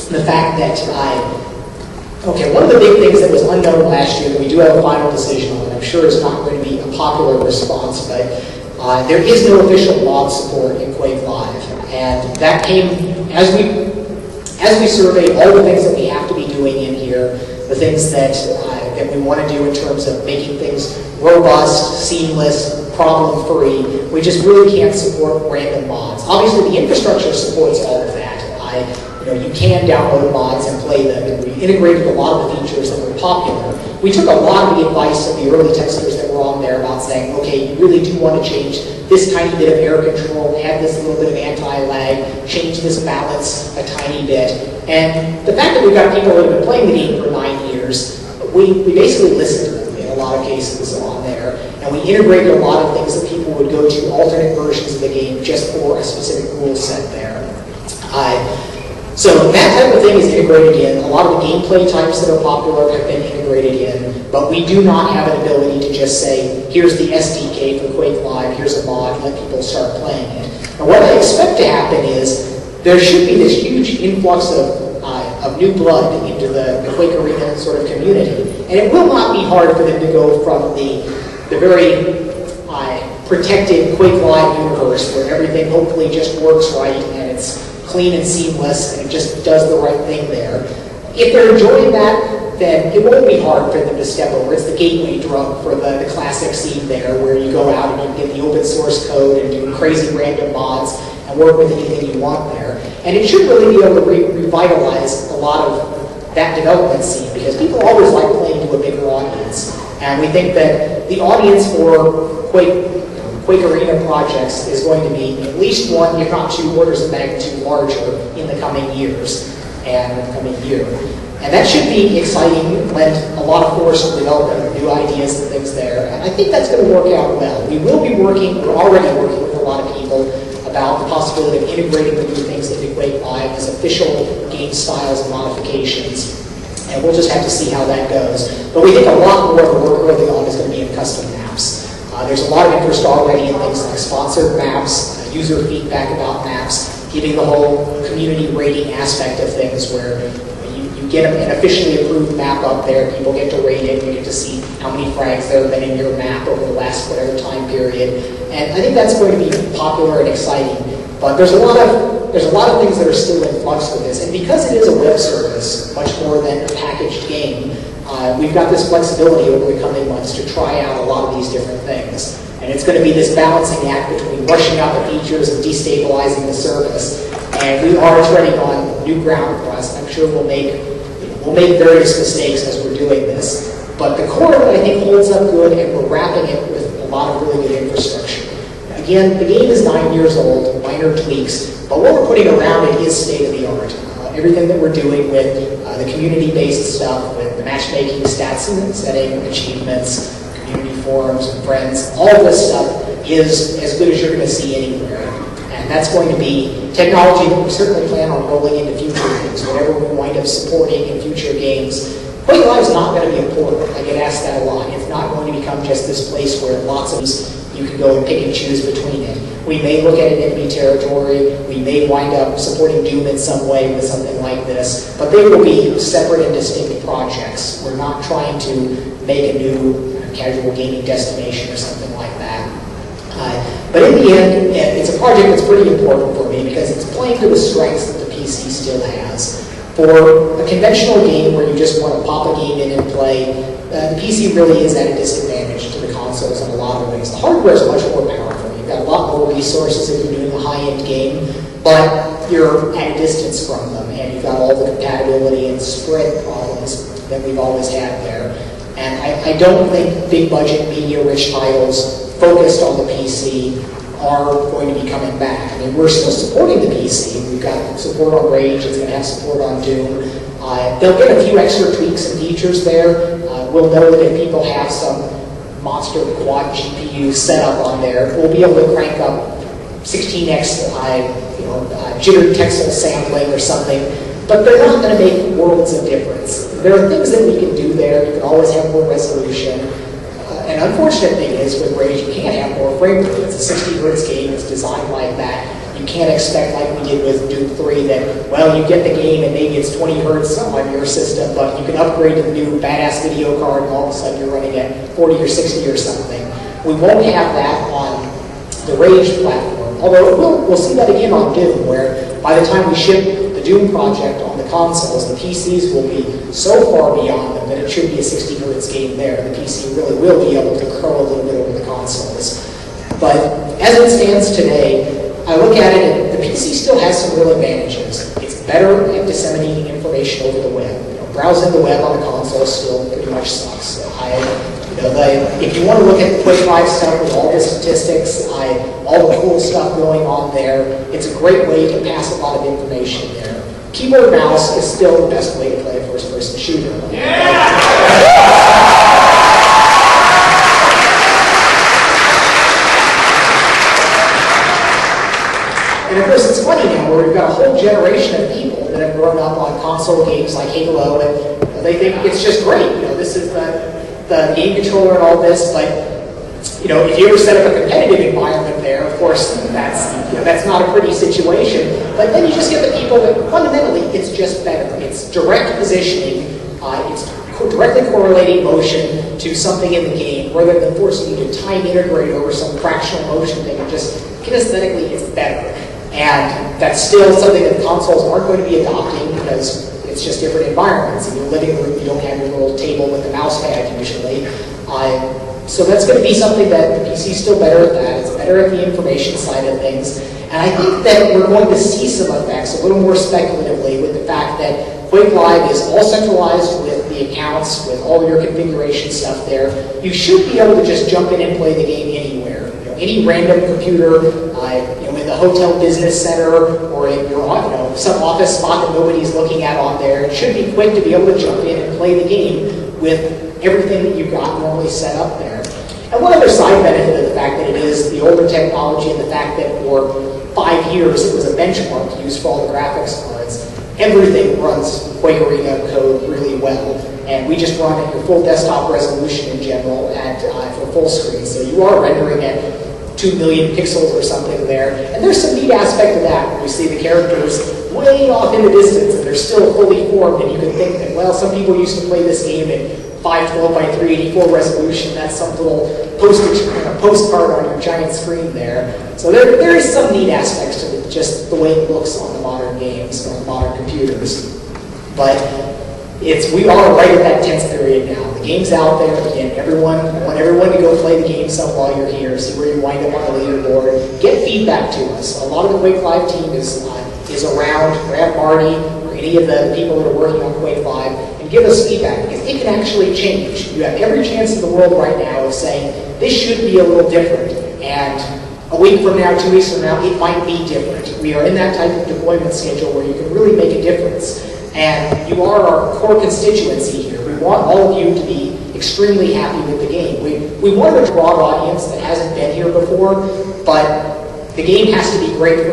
the fact that okay, one of the big things that was unknown last year that we do have a final decision on, and I'm sure is not going to be a popular response, but there is no official mod support in Quake Live, and that came as we surveyed all the things that we have to be doing in here, the things that we want to do in terms of making things robust, seamless, problem-free. We just really can't support random mods. Obviously, the infrastructure supports all of that. You can download mods and play them, and we integrated a lot of the features that were popular. We took a lot of the advice of the early testers that were on there about saying, okay, you really do want to change this tiny bit of error control, add this little bit of anti-lag, change this balance a tiny bit. And the fact that we've got people that have been playing the game for 9 years, we basically listened to them in a lot of cases on there, and we integrated a lot of things that people would go to alternate versions of the game just for a specific rule set there. So that type of thing is integrated in. A lot of the gameplay types that are popular have been integrated in, but we do not have an ability to just say, here's the SDK for Quake Live, here's a mod, let people start playing it. And what I expect to happen is there should be this huge influx of new blood into the Quake Arena sort of community, and it will not be hard for them to go from the very protected Quake Live universe where everything hopefully just works right and it's clean and seamless, and it just does the right thing there. If they're enjoying that, then it won't be hard for them to step over. It's the gateway drug for the classic scene there, where you go out and you get the open source code and do crazy random mods and work with anything you want there. And it should really be able to revitalize a lot of that development scene, because people always like playing to a bigger audience. And we think that the audience for Quake Arena projects is going to be at least one, if not 2 orders of magnitude larger in the coming years and the coming year. And that should be exciting, lend a lot of force to development of new ideas and things there. And I think that's going to work out well. We will be working, we're already working with a lot of people about the possibility of integrating the new things into Quake Live as official game styles and modifications. And we'll just have to see how that goes. But we think a lot more of the work early on is going to be in custom maps. There's a lot of interest already in things like sponsored maps, user feedback about maps, giving the whole community rating aspect of things where you get an officially approved map up there, people get to rate it, you get to see how many frags there have been in your map over the last whatever time period. And I think that's going to be popular and exciting. But there's a lot of things that are still in flux with this. And because it is a web service, much more than a packaged game, we've got this flexibility over the coming months to try out a lot of these different things. And it's going to be this balancing act between rushing out the features and destabilizing the service. And we are treading on new ground for us. I'm sure we'll make various mistakes as we're doing this. But the core of it, I think, holds up good, and we're wrapping it with a lot of really good infrastructure. Again, the game is 9 years old, minor tweaks, but what we're putting around it is state-of-the-art. Everything that we're doing with the community-based stuff, with the matchmaking, stats and setting, achievements, community forums, and friends, all of this stuff is as good as you're going to see anywhere. And that's going to be technology that we certainly plan on rolling into future things, whatever we wind up supporting in future games. Quake Live is not going to be important. I get asked that a lot. It's not going to become just this place where lots of you can go and pick and choose between it. We may look at it enemy territory. We may wind up supporting Doom in some way with something like this. But they will be separate and distinct projects. We're not trying to make a new casual gaming destination or something like that. But in the end, it's a project that's pretty important for me because it's playing to the strengths that the PC still has. For a conventional game where you just want to pop a game in and play, the PC really is at a disadvantage to the consoles in a lot of ways. The hardware is much more powerful. You've got a lot more resources if you're doing a high-end game, but you're at a distance from them, and you've got all the compatibility and spread problems that we've always had there. And I don't think big-budget, media-rich titles focused on the PC are going to be coming back. I mean, we're still supporting the PC. We've got support on Rage. It's going to have support on Doom. They'll get a few extra tweaks and features there. We'll know that if people have some monster quad GPU set up on there, we'll be able to crank up 16x jitter texel sampling or something. But they're not going to make worlds of difference. There are things that we can do there. You can always have more resolution. An unfortunate thing is with Rage, you can't have more frame rate. It's a 60 Hz game. It's designed like that. You can't expect, like we did with Doom 3, that, well, you get the game and maybe it's 20 hertz on your system, but you can upgrade to the new badass video card and all of a sudden you're running at 40 or 60 or something. We won't have that on the Rage platform, although we'll see that again on Doom, where by the time we ship the Doom project on the consoles, the PCs will be so far beyond them that it should be a 60 hertz game there. The PC really will be able to curl a little bit over the consoles. But as it stands today, I look at it and the PC still has some real advantages. It's better at disseminating information over the web. Browsing the web on a console still pretty much sucks. If you want to look at the Quake stuff with all the statistics, all the cool stuff going on there, it's a great way to pass a lot of information there. Keyboard mouse is still the best way to play a first-person shooter. And of course, it's funny now where we've got a whole generation of people that have grown up on console games like Halo, and they think it's just great. This is the game controller and all this, but if you ever set up a competitive environment there, of course, that's not a pretty situation. But then you just get the people that fundamentally it's just better. It's direct positioning. It's directly correlating motion to something in the game, rather than forcing you to time integrate over some fractional motion thing. Just kinesthetically, it's better. And that's still something that consoles aren't going to be adopting because it's just different environments. In your living room, you don't have your little table with the mouse pad usually. So that's going to be something that the PC is still better at that. It's better at the information side of things. And I think that we're going to see some effects a little more speculatively with the fact that Quake Live is all centralized with the accounts, with all your configuration stuff there. You should be able to just jump in and play the game anywhere. Any random computer, in the hotel business center, or in your some office spot that nobody's looking at on there. It should be quick to be able to jump in and play the game with everything that you've got normally set up there. And one other side benefit of the fact that it is the older technology and the fact that for 5 years it was a benchmark used for all the graphics cards, everything runs Quake Arena code really well. And we just run at your full desktop resolution in general and for full screen. So you are rendering at 2 million pixels or something there. And there's some neat aspect of that where you see the characters way off in the distance and they're still fully formed, and you can think that, well, some people used to play this game at 512 by 384 resolution. That's some little postcard on your giant screen there. So there is some neat aspects to just the way it looks on the modern games, on the modern computers. But we are right at that tense period now. The game's out there. Again, I want everyone to go play the game some while you're here, see where you wind up on the leaderboard. Get feedback to us. A lot of the Quake Live team is around. Grab Marty or any of the people that are working on Quake Live and give us feedback, because it can actually change. You have every chance in the world right now of saying, this should be a little different. And a week from now, 2 weeks from now, it might be different. We are in that type of deployment schedule where you can really make a difference. And you are our core constituency here. We want all of you to be extremely happy with the game. We want a broad audience that hasn't been here before, but the game has to be great for